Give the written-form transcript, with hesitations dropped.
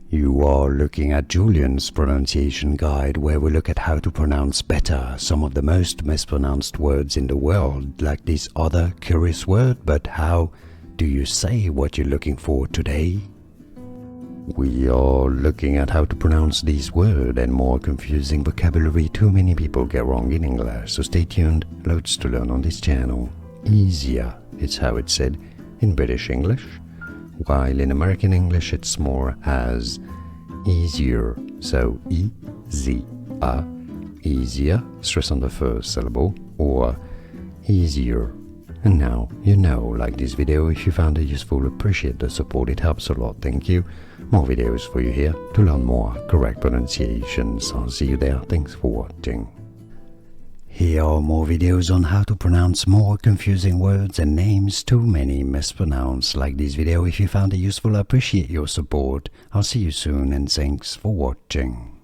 You are looking at Julian's pronunciation guide, where we look at how to pronounce better some of the most mispronounced words in the world, like this other curious word. But how do you say what you're looking for today? We are looking at how to pronounce this word and more confusing vocabulary too many people get wrong in English, so stay tuned, loads to learn on this channel. Easier, it's how it's said in British English, while in American English it's more as easier, so E-Z-A, easier, stress on the first syllable, or easier. And now you know, like this video if you found it useful, appreciate the support, it helps a lot, thank you. More videos for you here to learn more correct pronunciations. I'll see you there, thanks for watching. Here are more videos on how to pronounce more confusing words and names too many mispronounced. Like this video if you found it useful, I appreciate your support. I'll see you soon and thanks for watching.